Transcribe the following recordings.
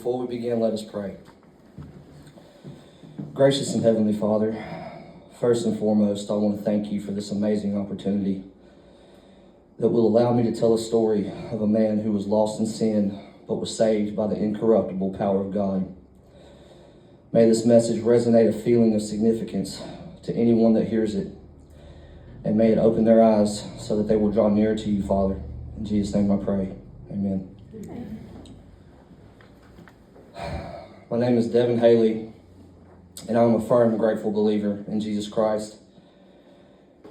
before we begin, let us pray. Gracious and Heavenly Father, first and foremost, I want to thank you for this amazing opportunity that will allow me to tell a story of a man who was lost in sin, but was saved by the incorruptible power of God. May this message resonate a feeling of significance to anyone that hears it, and may it open their eyes so that they will draw nearer to you, Father. In Jesus' name I pray. Amen. My name is Devin Haley, and I'm a firm and grateful believer in Jesus Christ.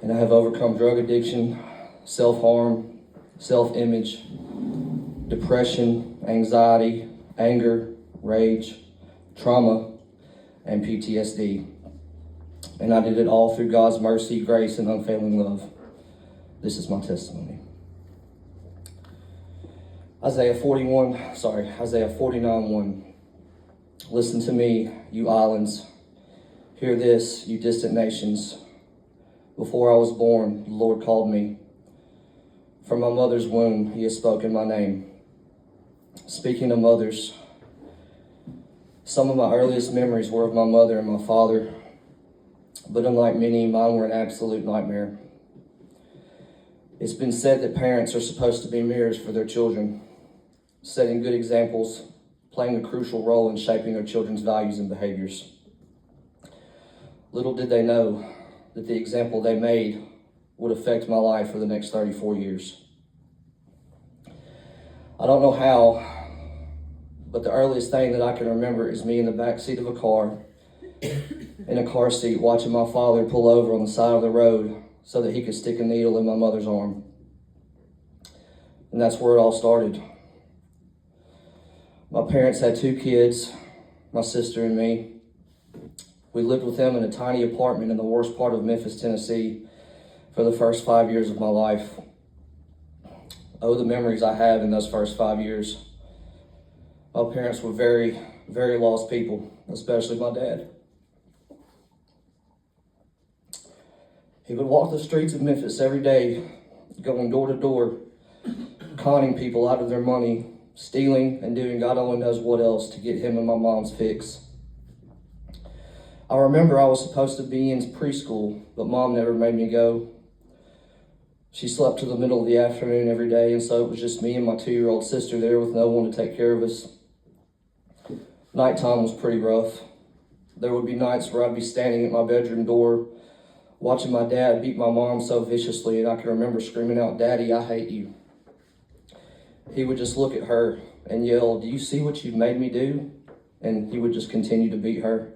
And I have overcome drug addiction, self-harm, self-image, depression, anxiety, anger, rage, trauma, and PTSD. And I did it all through God's mercy, grace, and unfailing love. This is my testimony. Isaiah 49:1. Listen to me, you islands. Hear this, you distant nations. Before I was born, the Lord called me. From my mother's womb, he has spoken my name. Speaking of mothers, some of my earliest memories were of my mother and my father, but unlike many, mine were an absolute nightmare. It's been said that parents are supposed to be mirrors for their children, setting good examples, playing a crucial role in shaping their children's values and behaviors. Little did they know that the example they made would affect my life for the next 34 years. I don't know how, but the earliest thing that I can remember is me in the back seat of a car, in a car seat, watching my father pull over on the side of the road so that he could stick a needle in my mother's arm. And that's where it all started. My parents had 2 kids, my sister and me. We lived with them in a tiny apartment in the worst part of Memphis, Tennessee for the first 5 years of my life. Oh, the memories I have in those first 5 years. My parents were very, very lost people, especially my dad. He would walk the streets of Memphis every day, going door to door, conning people out of their money, stealing and doing God only knows what else to get him and my mom's fix. I remember I was supposed to be in preschool, but Mom never made me go. She slept till the middle of the afternoon every day, and so it was just me and my 2-year-old sister there with no one to take care of us. Nighttime was pretty rough. There would be nights where I'd be standing at my bedroom door, watching my dad beat my mom so viciously, and I can remember screaming out, "Daddy, I hate you." He would just look at her and yell, "Do you see what you've made me do?" And he would just continue to beat her.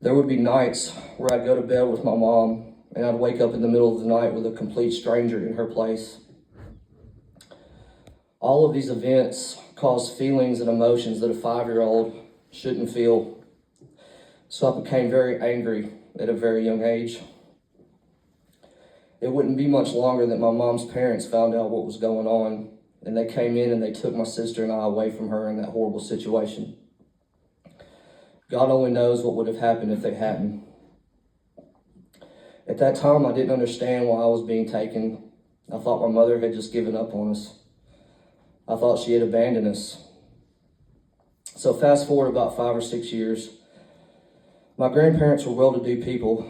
There would be nights where I'd go to bed with my mom and I'd wake up in the middle of the night with a complete stranger in her place. All of these events caused feelings and emotions that a 5-year-old shouldn't feel. So I became very angry at a very young age. It wouldn't be much longer that my mom's parents found out what was going on, and they came in and they took my sister and I away from her in that horrible situation. God only knows what would have happened if they hadn't. At that time, I didn't understand why I was being taken. I thought my mother had just given up on us. I thought she had abandoned us. So fast forward about 5 or 6 years. My grandparents were well-to-do people.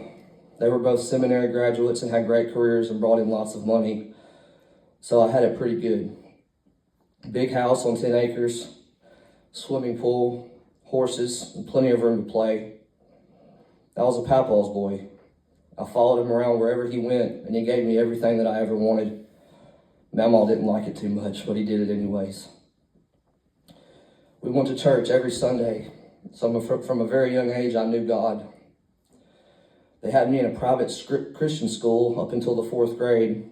They were both seminary graduates and had great careers and brought in lots of money. So I had it pretty good. Big house on 10 acres, swimming pool, horses, and plenty of room to play. I was a papaw's boy. I followed him around wherever he went, and he gave me everything that I ever wanted. Mama didn't like it too much, but he did it anyways. We went to church every Sunday. So from a very young age, I knew God. They had me in a private Christian school up until the 4th grade.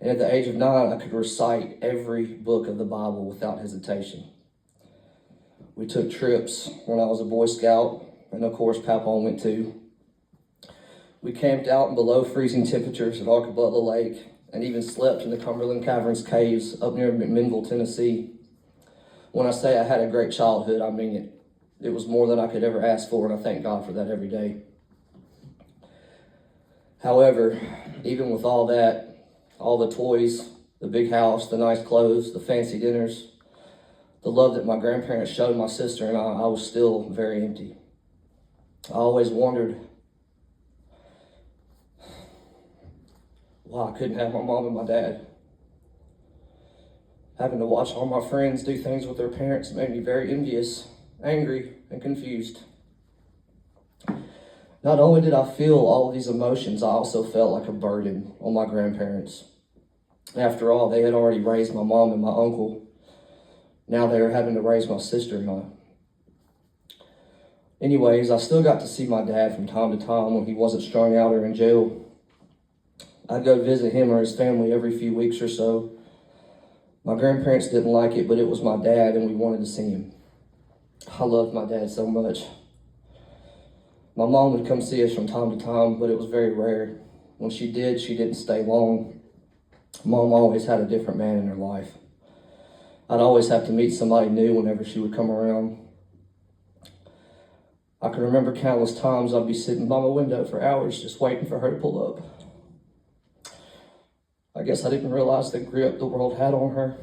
And at the age of 9, I could recite every book of the Bible without hesitation. We took trips when I was a Boy Scout, and of course, Papa went too. We camped out in below freezing temperatures at Arcabutla Lake, and even slept in the Cumberland Caverns caves up near McMinnville, Tennessee. When I say I had a great childhood, I mean it. It was more than I could ever ask for, and I thank God for that every day. However, even with all that, all the toys, the big house, the nice clothes, the fancy dinners, the love that my grandparents showed my sister and I was still very empty. I always wondered why I couldn't have my mom and my dad. Having to watch all my friends do things with their parents made me very envious, angry, and confused. Not only did I feel all of these emotions, I also felt like a burden on my grandparents. After all, they had already raised my mom and my uncle. Now they were having to raise my sister and I. Anyways, I still got to see my dad from time to time when he wasn't strung out or in jail. I'd go visit him or his family every few weeks or so. My grandparents didn't like it, but it was my dad and we wanted to see him. I loved my dad so much. My mom would come see us from time to time, but it was very rare. When she did, she didn't stay long. Mom always had a different man in her life. I'd always have to meet somebody new whenever she would come around. I can remember countless times I'd be sitting by my window for hours just waiting for her to pull up. I guess I didn't realize the grip the world had on her.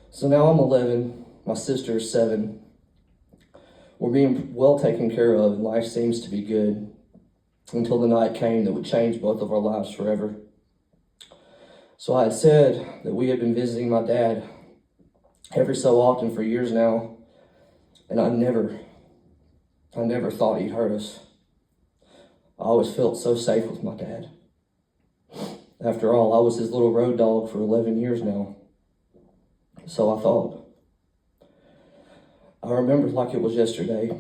So now I'm 11, my sister is 7. We're being well taken care of and life seems to be good until the night came that would change both of our lives forever. So I had said that we had been visiting my dad every so often for years now, and I never thought he'd hurt us. I always felt so safe with my dad. After all, I was his little road dog for 11 years now. So I thought. I remember like it was yesterday.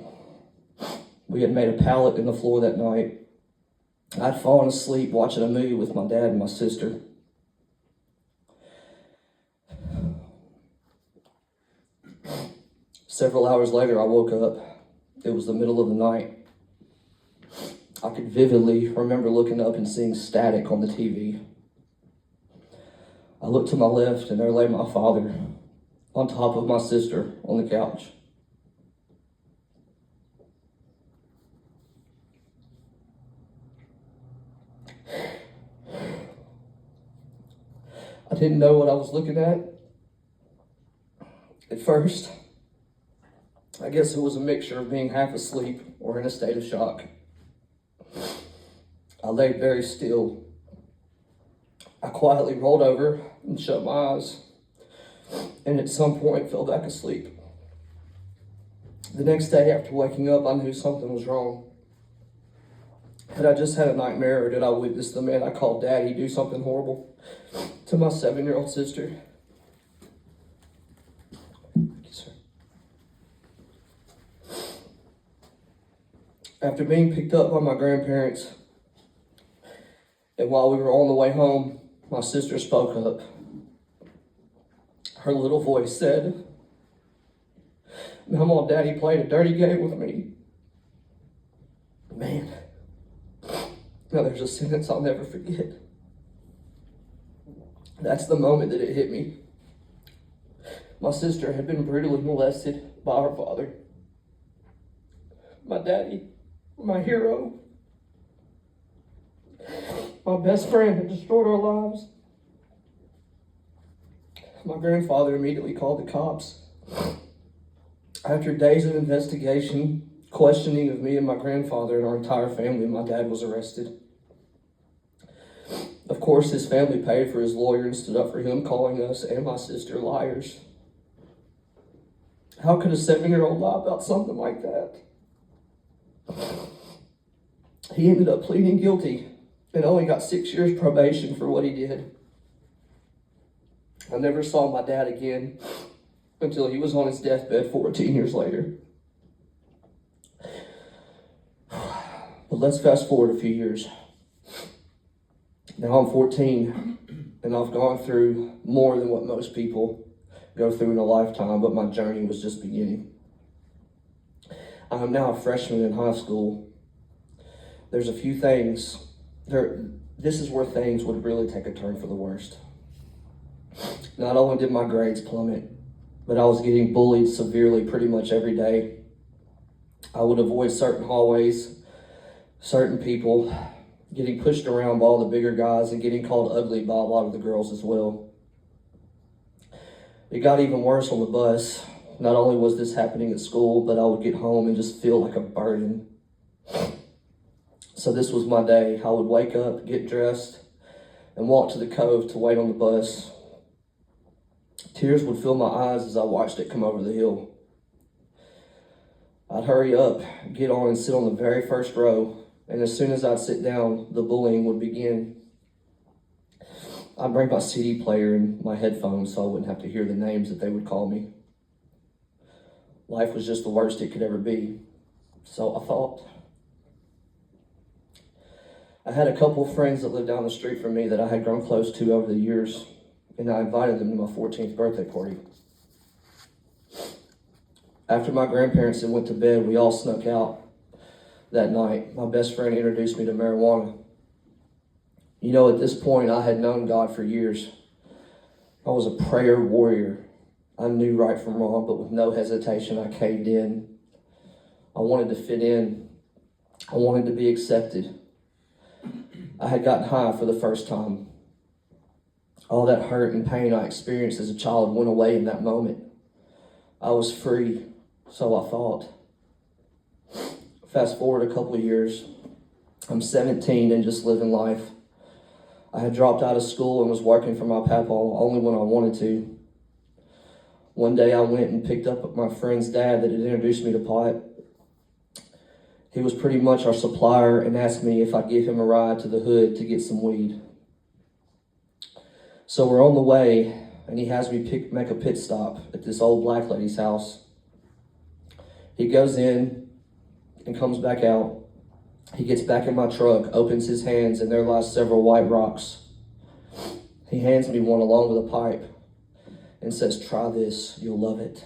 We had made a pallet in the floor that night. I'd fallen asleep watching a movie with my dad and my sister. Several hours later, I woke up. It was the middle of the night. I could vividly remember looking up and seeing static on the TV. I looked to my left and there lay my father on top of my sister on the couch. I didn't know what I was looking at first. I guess it was a mixture of being half asleep or in a state of shock. I lay very still. I quietly rolled over and shut my eyes, and at some point fell back asleep. The next day after waking up, I knew something was wrong. Had I just had a nightmare, or did I witness the man I called Daddy do something horrible to my 7-year-old sister? After being picked up by my grandparents, and while we were on the way home, my sister spoke up. Her little voice said, "Mama and Daddy played a dirty game with me." Man, now there's a sentence I'll never forget. That's the moment that it hit me. My sister had been brutally molested by her father. My daddy, my hero, my best friend, had destroyed our lives. My grandfather immediately called the cops. After days of investigation, questioning of me and my grandfather and our entire family, my dad was arrested. Of course, his family paid for his lawyer and stood up for him, calling us and my sister liars. How could a 7-year-old lie about something like that? He ended up pleading guilty and only got 6 years probation for what he did. I never saw my dad again until he was on his deathbed 14 years later. But let's fast forward a few years. Now I'm 14, and I've gone through more than what most people go through in a lifetime, but my journey was just beginning. I am now a freshman in high school. There's a few things, this is where things would really take a turn for the worst. Not only did my grades plummet, but I was getting bullied severely pretty much every day. I would avoid certain hallways, certain people, getting pushed around by all the bigger guys and getting called ugly by a lot of the girls as well. It got even worse on the bus. Not only was this happening at school, but I would get home and just feel like a burden. So this was my day. I would wake up, get dressed, and walk to the cove to wait on the bus. Tears would fill my eyes as I watched it come over the hill. I'd hurry up, get on, and sit on the very first row, and as soon as I'd sit down, the bullying would begin. I'd bring my CD player and my headphones so I wouldn't have to hear the names that they would call me. Life was just the worst it could ever be, so I thought. I had a couple of friends that lived down the street from me that I had grown close to over the years, and I invited them to my 14th birthday party. After my grandparents had went to bed, we all snuck out that night. My best friend introduced me to marijuana. You know, at this point, I had known God for years. I was a prayer warrior. I knew right from wrong, but with no hesitation, I caved in. I wanted to fit in. I wanted to be accepted. I had gotten high for the first time. All that hurt and pain I experienced as a child went away in that moment. I was free, so I thought. Fast forward a couple of years. I'm 17 and just living life. I had dropped out of school and was working for my papa only when I wanted to. One day I went and picked up my friend's dad that had introduced me to pot. He was pretty much our supplier and asked me if I'd give him a ride to the hood to get some weed. So we're on the way, and he has me make a pit stop at this old black lady's house. He goes in and comes back out. He gets back in my truck, opens his hands, and there lies several white rocks. He hands me one along with a pipe and says, "Try this, you'll love it."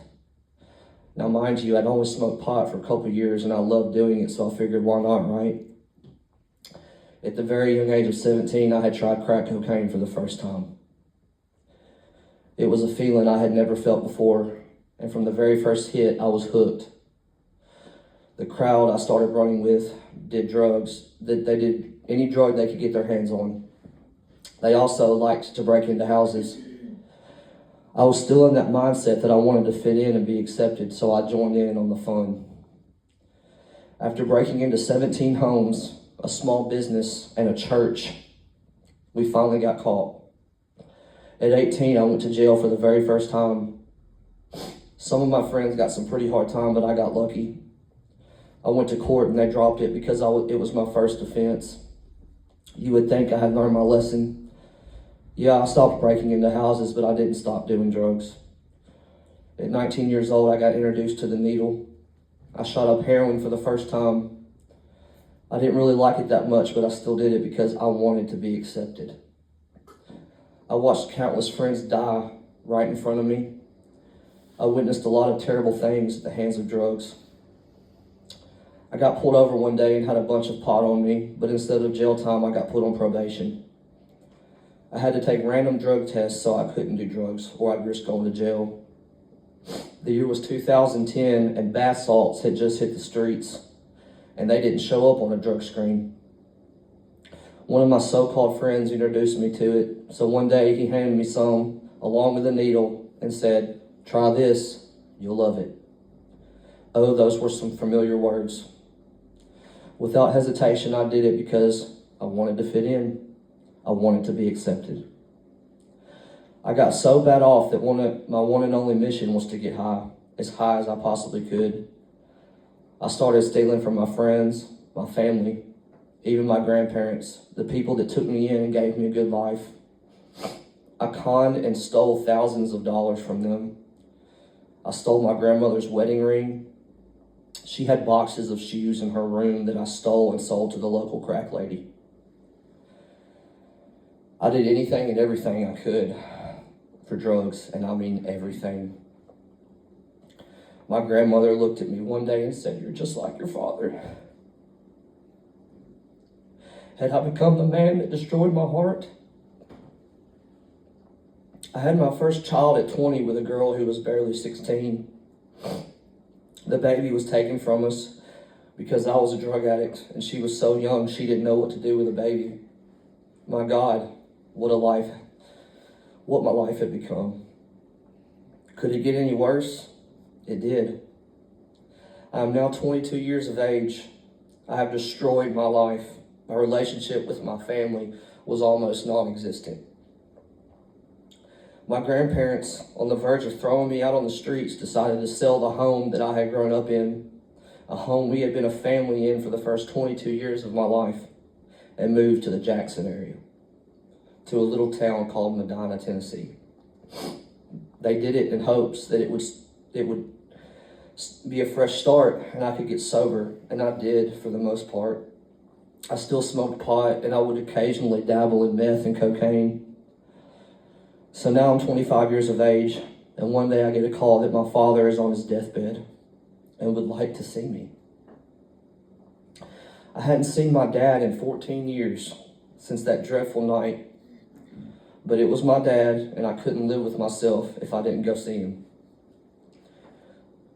Now, mind you, I'd only smoked pot for a couple of years, and I loved doing it, so I figured, why not, right? At the very young age of 17, I had tried crack cocaine for the first time. It was a feeling I had never felt before, and from the very first hit, I was hooked. The crowd I started running with did drugs. They did any drug they could get their hands on. They also liked to break into houses. I was still in that mindset that I wanted to fit in and be accepted, so I joined in on the fun. After breaking into 17 homes, a small business, and a church, we finally got caught. At 18, I went to jail for the very first time. Some of my friends got some pretty hard time, but I got lucky. I went to court and they dropped it because it was my first offense. You would think I had learned my lesson. Yeah, I stopped breaking into houses, but I didn't stop doing drugs. At 19 years old, I got introduced to the needle. I shot up heroin for the first time. I didn't really like it that much, but I still did it because I wanted to be accepted. I watched countless friends die right in front of me. I witnessed a lot of terrible things at the hands of drugs. I got pulled over one day and had a bunch of pot on me, but instead of jail time, I got put on probation. I had to take random drug tests so I couldn't do drugs or I'd risk going to jail. The year was 2010 and bath salts had just hit the streets and they didn't show up on a drug screen. One of my so-called friends introduced me to it, so one day he handed me some along with a needle and said, "Try this, you'll love it." Oh, those were some familiar words. Without hesitation, I did it because I wanted to fit in. I wanted to be accepted. I got so bad off that my one and only mission was to get high as I possibly could. I started stealing from my friends, my family, even my grandparents, the people that took me in and gave me a good life. I conned and stole thousands of dollars from them. I stole my grandmother's wedding ring. She had boxes of shoes in her room that I stole and sold to the local crack lady. I did anything and everything I could for drugs, and I mean everything. My grandmother looked at me one day and said, "You're just like your father." Had I become the man that destroyed my heart? I had my first child at 20 with a girl who was barely 16. The baby was taken from us because I was a drug addict, and she was so young she didn't know what to do with a baby. My God, what my life had become. Could it get any worse? It did. I am now 22 years of age. I have destroyed my life. My relationship with my family was almost non-existent. My grandparents, on the verge of throwing me out on the streets, decided to sell the home that I had grown up in, a home we had been a family in for the first 22 years of my life, and moved to the Jackson area, to a little town called Medina, Tennessee. They did it in hopes that it would be a fresh start and I could get sober, and I did for the most part. I still smoked pot, and I would occasionally dabble in meth and cocaine. So now I'm 25 years of age, and one day I get a call that my father is on his deathbed and would like to see me. I hadn't seen my dad in 14 years since that dreadful night, but it was my dad, and I couldn't live with myself if I didn't go see him.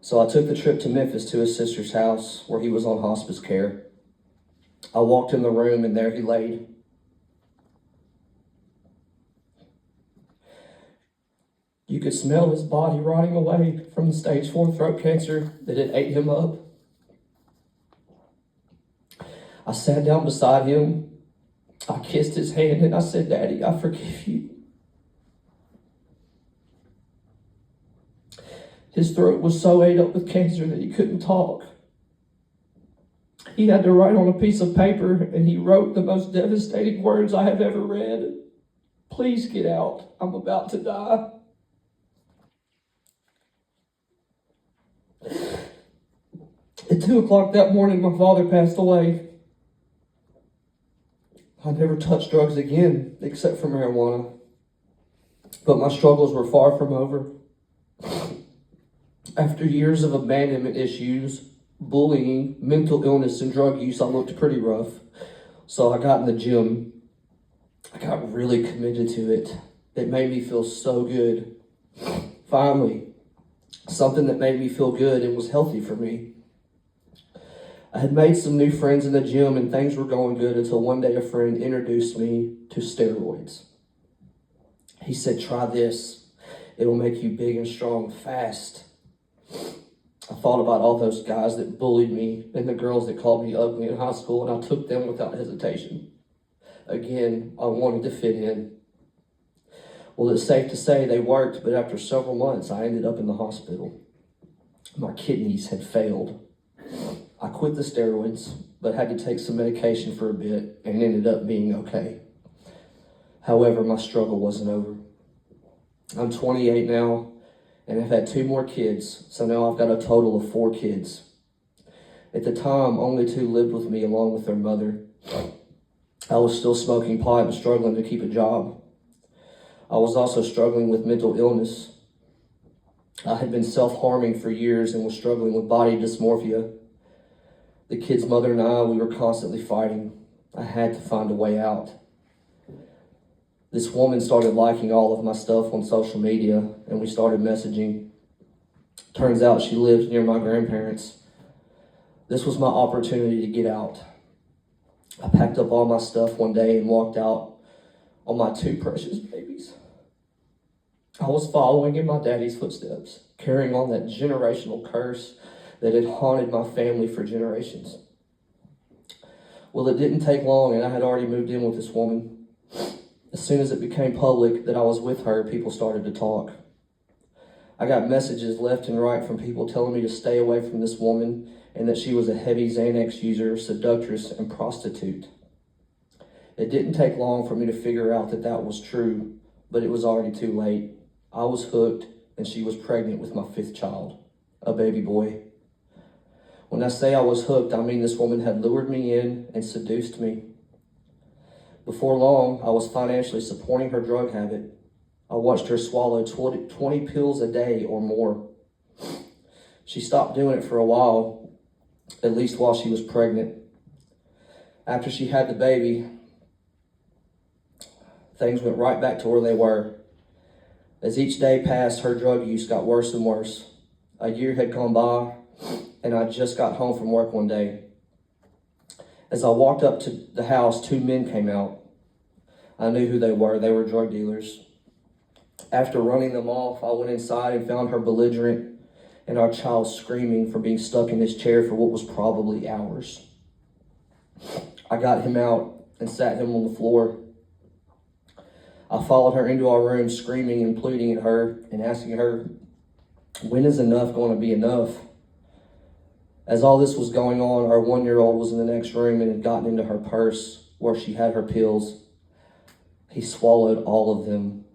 So I took the trip to Memphis to his sister's house where he was on hospice care. I walked in the room, and there he laid. You could smell his body rotting away from the stage 4 throat cancer that had ate him up. I sat down beside him. I kissed his hand, and I said, "Daddy, I forgive you." His throat was so ate up with cancer that he couldn't talk. He had to write on a piece of paper, and he wrote the most devastating words I have ever read. "Please get out. I'm about to die." At 2 o'clock that morning, my father passed away. I never touched drugs again, except for marijuana. But my struggles were far from over. After years of abandonment issues, bullying, mental illness, and drug use, I looked pretty rough. So I got in the gym. I got really committed to it. It made me feel so good. Finally, something that made me feel good and was healthy for me. I had made some new friends in the gym, and things were going good until one day a friend introduced me to steroids. He said, "Try this. It'll make you big and strong fast." I thought about all those guys that bullied me and the girls that called me ugly in high school, and I took them without hesitation. Again, I wanted to fit in. Well, it's safe to say they worked, but after several months, I ended up in the hospital. My kidneys had failed. I quit the steroids, but had to take some medication for a bit and ended up being okay. However, my struggle wasn't over. I'm 28 now, and I've had 2 more kids, so now I've got a total of 4 kids. At the time, only 2 lived with me along with their mother. I was still smoking pot and struggling to keep a job. I was also struggling with mental illness. I had been self-harming for years and was struggling with body dysmorphia. The kid's mother and I, we were constantly fighting. I had to find a way out. This woman started liking all of my stuff on social media, and we started messaging. Turns out she lived near my grandparents. This was my opportunity to get out. I packed up all my stuff one day and walked out on my 2 precious babies. I was following in my daddy's footsteps, carrying on that generational curse that had haunted my family for generations. Well, it didn't take long, and I had already moved in with this woman. As soon as it became public that I was with her, people started to talk. I got messages left and right from people telling me to stay away from this woman and that she was a heavy Xanax user, seductress, and prostitute. It didn't take long for me to figure out that that was true, but it was already too late. I was hooked, and she was pregnant with my 5th child, a baby boy. When I say I was hooked, I mean this woman had lured me in and seduced me. Before long, I was financially supporting her drug habit. I watched her swallow 20 pills a day or more. She stopped doing it for a while, at least while she was pregnant. After she had the baby, things went right back to where they were. As each day passed, her drug use got worse and worse. A year had gone by, and I just got home from work one day. As I walked up to the house, 2 men came out. I knew who they were. They were drug dealers. After running them off, I went inside and found her belligerent and our child screaming for being stuck in his chair for what was probably hours. I got him out and sat him on the floor. I followed her into our room, screaming and pleading at her and asking her, when is enough going to be enough? As all this was going on, our 1-year-old was in the next room and had gotten into her purse where she had her pills. He swallowed all of them.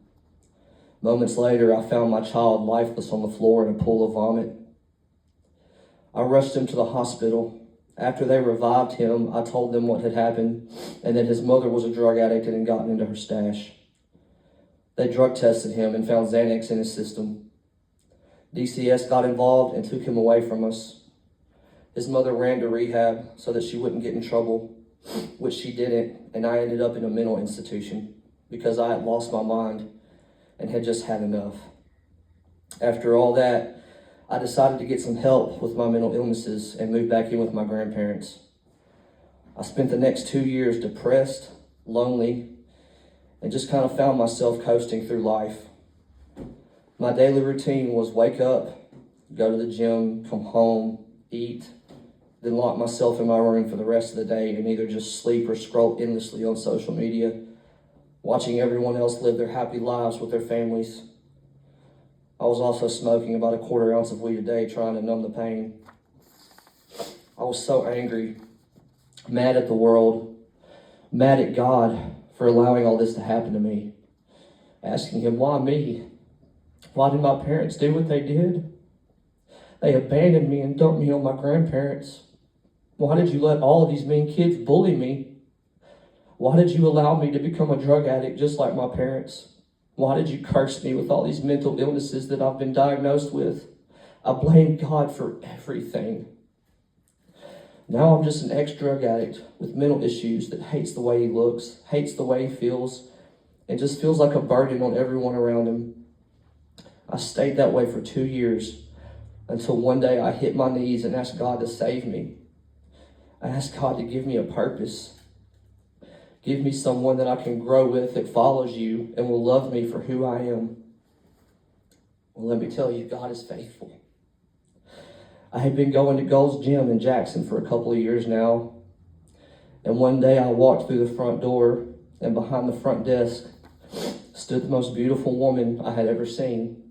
Moments later, I found my child lifeless on the floor in a pool of vomit. I rushed him to the hospital. After they revived him, I told them what had happened and that his mother was a drug addict and had gotten into her stash. They drug tested him and found Xanax in his system. DCS got involved and took him away from us. His mother ran to rehab so that she wouldn't get in trouble, which she didn't, and I ended up in a mental institution because I had lost my mind and had just had enough. After all that, I decided to get some help with my mental illnesses and move back in with my grandparents. I spent the next 2 years depressed, lonely, and just kind of found myself coasting through life. My daily routine was wake up, go to the gym, come home, eat, then lock myself in my room for the rest of the day and either just sleep or scroll endlessly on social media, watching everyone else live their happy lives with their families. I was also smoking about a 1/4 ounce of weed a day, trying to numb the pain. I was so angry, mad at the world, mad at God for allowing all this to happen to me, asking him, why me? Why did my parents do what they did? They abandoned me and dumped me on my grandparents. Why did you let all of these mean kids bully me? Why did you allow me to become a drug addict just like my parents? Why did you curse me with all these mental illnesses that I've been diagnosed with? I blame God for everything. Now I'm just an ex-drug addict with mental issues that hates the way he looks, hates the way he feels, and just feels like a burden on everyone around him. I stayed that way for 2 years until one day I hit my knees and asked God to save me. I asked God to give me a purpose. Give me someone that I can grow with that follows you and will love me for who I am. Well, let me tell you, God is faithful. I had been going to Gold's Gym in Jackson for a couple of years now. And one day I walked through the front door, and behind the front desk stood the most beautiful woman I had ever seen.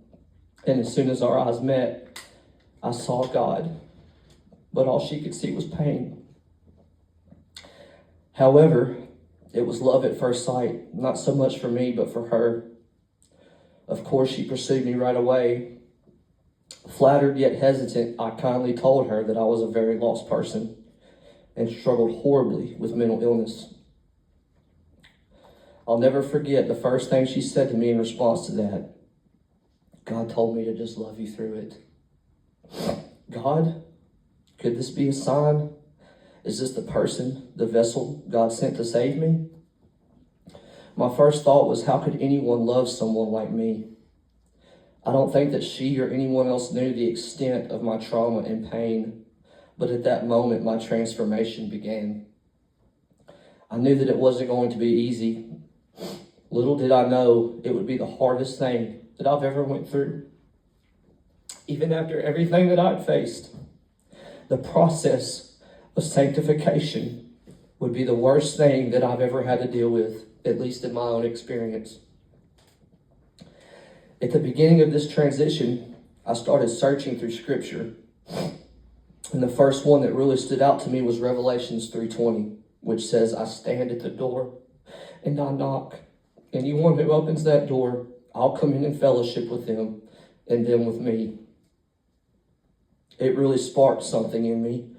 And as soon as our eyes met, I saw God, but all she could see was pain. However, it was love at first sight, not so much for me, but for her. Of course, she pursued me right away. Flattered yet hesitant, I kindly told her that I was a very lost person and struggled horribly with mental illness. I'll never forget the first thing she said to me in response to that. God told me to just love you through it. God, could this be a sign? Is this the person, the vessel God sent to save me? My first thought was, how could anyone love someone like me? I don't think that she or anyone else knew the extent of my trauma and pain, but at that moment, my transformation began. I knew that it wasn't going to be easy. Little did I know it would be the hardest thing that I've ever went through. Even after everything that I'd faced, the process of sanctification would be the worst thing that I've ever had to deal with, at least in my own experience. At the beginning of this transition, I started searching through Scripture. And the first one that really stood out to me was Revelations 3:20, which says, I stand at the door and I knock. Anyone who opens that door, I'll come in and fellowship with them and them with me. It really sparked something in me.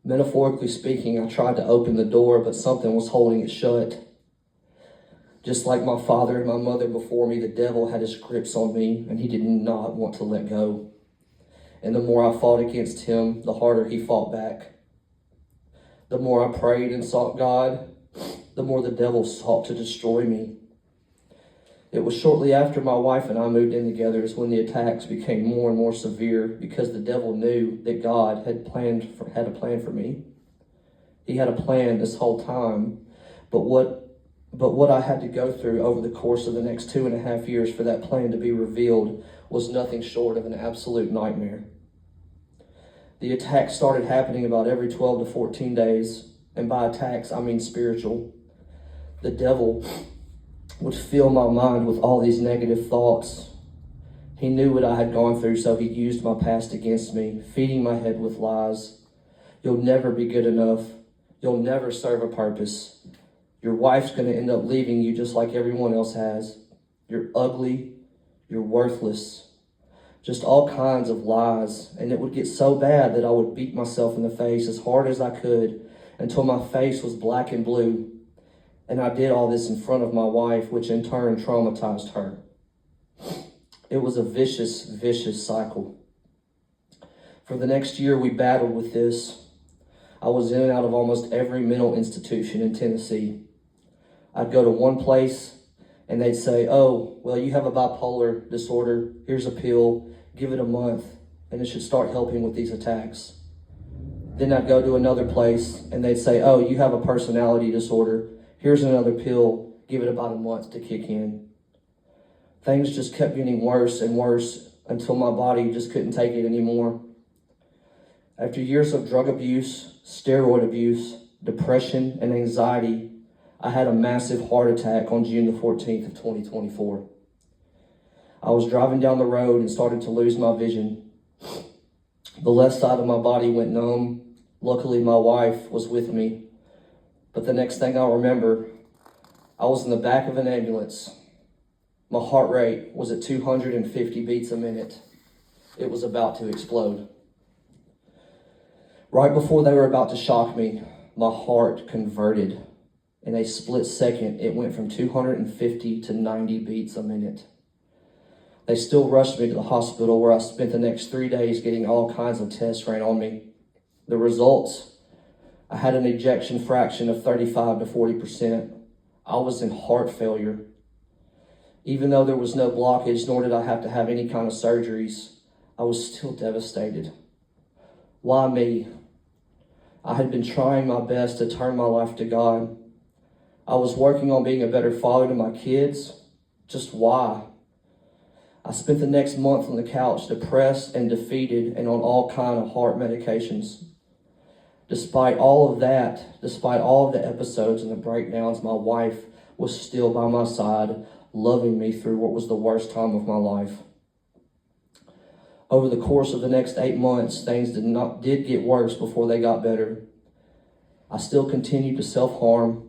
Metaphorically speaking, I tried to open the door, but something was holding it shut. Just like my father and my mother before me, the devil had his grips on me, and he did not want to let go. And the more I fought against him, the harder he fought back. The more I prayed and sought God, the more the devil sought to destroy me. It was shortly after my wife and I moved in together is when the attacks became more and more severe, because the devil knew that God had a plan for me. He had a plan this whole time, but what But what I had to go through over the course of the next 2.5 years for that plan to be revealed was nothing short of an absolute nightmare. The attacks started happening about every 12 to 14 days, and by attacks, I mean spiritual. The devil would fill my mind with all these negative thoughts. He knew what I had gone through, so he used my past against me, feeding my head with lies. You'll never be good enough. You'll never serve a purpose. Your wife's going to end up leaving you just like everyone else has. You're ugly. You're worthless. Just all kinds of lies. And it would get so bad that I would beat myself in the face as hard as I could until my face was black and blue. And I did all this in front of my wife, which in turn traumatized her. It was a vicious, vicious cycle. For the next year, we battled with this. I was in and out of almost every mental institution in Tennessee. I'd go to one place and they'd say, oh, well, you have a bipolar disorder. Here's a pill. Give it a month and it should start helping with these attacks. Then I'd go to another place and they'd say, oh, you have a personality disorder. Here's another pill. Give it about a month to kick in. Things just kept getting worse and worse until my body just couldn't take it anymore. After years of drug abuse, steroid abuse, depression, and anxiety, I had a massive heart attack on June the 14th of 2024. I was driving down the road and started to lose my vision. The left side of my body went numb. Luckily, my wife was with me. But the next thing I remember, I was in the back of an ambulance. My heart rate was at 250 beats a minute. It was about to explode. Right before they were about to shock me, my heart converted. In a split second, it went from 250 to 90 beats a minute. They still rushed me to the hospital where I spent the next 3 days getting all kinds of tests ran on me. The results, I had an ejection fraction of 35 to 40%. I was in heart failure. Even though there was no blockage, nor did I have to have any kind of surgeries, I was still devastated. Why me? I had been trying my best to turn my life to God. I was working on being a better father to my kids. Just why? I spent the next month on the couch, depressed and defeated and on all kind of heart medications. Despite all of that, despite all of the episodes and the breakdowns, my wife was still by my side, loving me through what was the worst time of my life. Over the course of the next 8 months, things did get worse before they got better. I still continued to self-harm.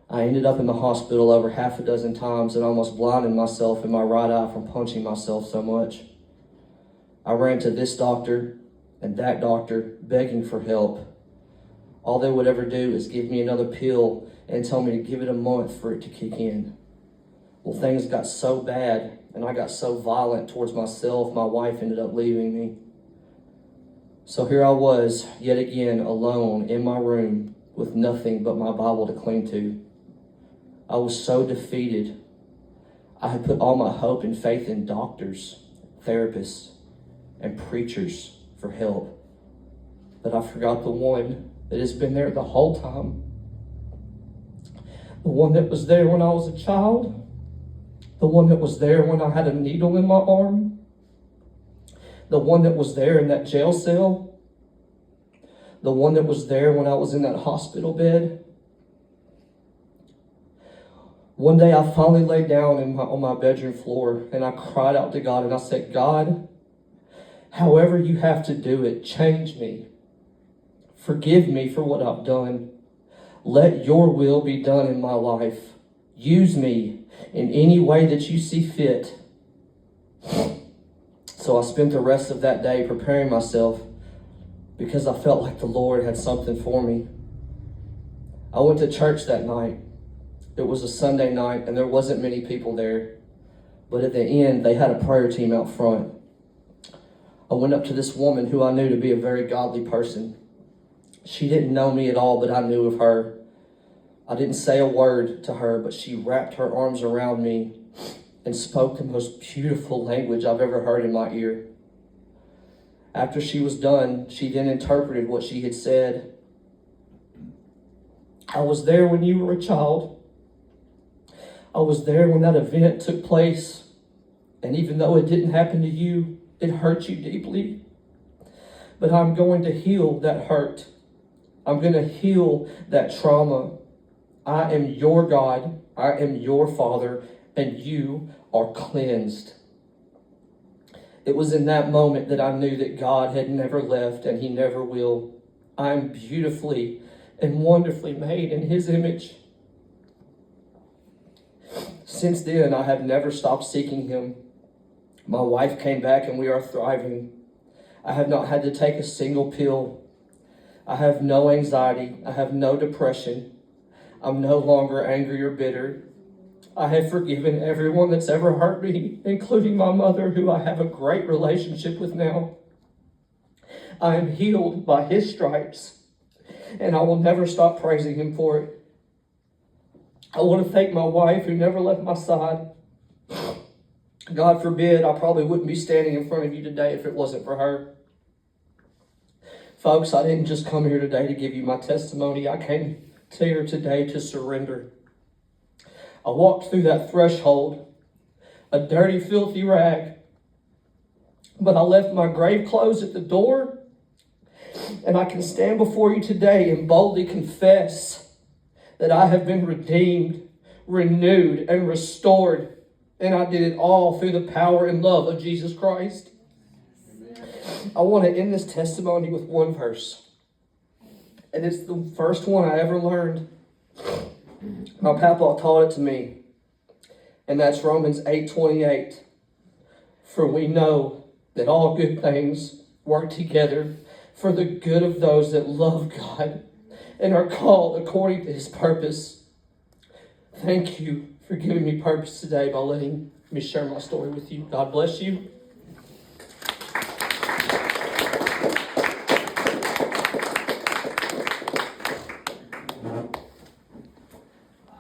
I ended up in the hospital over 6 times and almost blinded myself in my right eye from punching myself so much. I ran to this doctor and that doctor begging for help. All they would ever do is give me another pill and tell me to give it a month for it to kick in. Well, things got so bad and I got so violent towards myself, my wife ended up leaving me. So here I was, yet again, alone in my room with nothing but my Bible to cling to. I was so defeated. I had put all my hope and faith in doctors, therapists, and preachers for help. But I forgot the one that has been there the whole time. The one that was there when I was a child. The one that was there when I had a needle in my arm. The one that was there in that jail cell. The one that was there when I was in that hospital bed. One day I finally laid down on my bedroom floor and I cried out to God and I said, God, however you have to do it, change me. Forgive me for what I've done. Let your will be done in my life. Use me in any way that you see fit. So I spent the rest of that day preparing myself because I felt like the Lord had something for me. I went to church that night. It was a Sunday night and there wasn't many people there. But at the end, they had a prayer team out front. I went up to this woman who I knew to be a very godly person. She didn't know me at all, but I knew of her. I didn't say a word to her, but she wrapped her arms around me and spoke the most beautiful language I've ever heard in my ear. After she was done, she then interpreted what she had said. I was there when you were a child. I was there when that event took place. And even though it didn't happen to you, it hurt you deeply. But I'm going to heal that hurt. I'm going to heal that trauma. I am your God. I am your Father, and you are cleansed. It was in that moment that I knew that God had never left and he never will. I am beautifully and wonderfully made in his image. Since then, I have never stopped seeking him. My wife came back and we are thriving. I have not had to take a single pill. I have no anxiety. I have no depression. I'm no longer angry or bitter. I have forgiven everyone that's ever hurt me, including my mother, who I have a great relationship with now. I am healed by his stripes, and I will never stop praising him for it. I want to thank my wife who never left my side. God forbid, I probably wouldn't be standing in front of you today if it wasn't for her. Folks, I didn't just come here today to give you my testimony. I came here today to surrender. I walked through that threshold, a dirty, filthy rag, but I left my grave clothes at the door, and I can stand before you today and boldly confess that I have been redeemed, renewed, and restored, and I did it all through the power and love of Jesus Christ. I want to end this testimony with one verse, and it's the first one I ever learned. My papa taught it to me, and that's Romans 8:28. For we know that all good things work together for the good of those that love God and are called according to his purpose. Thank you for giving me purpose today by letting me share my story with you. God bless you.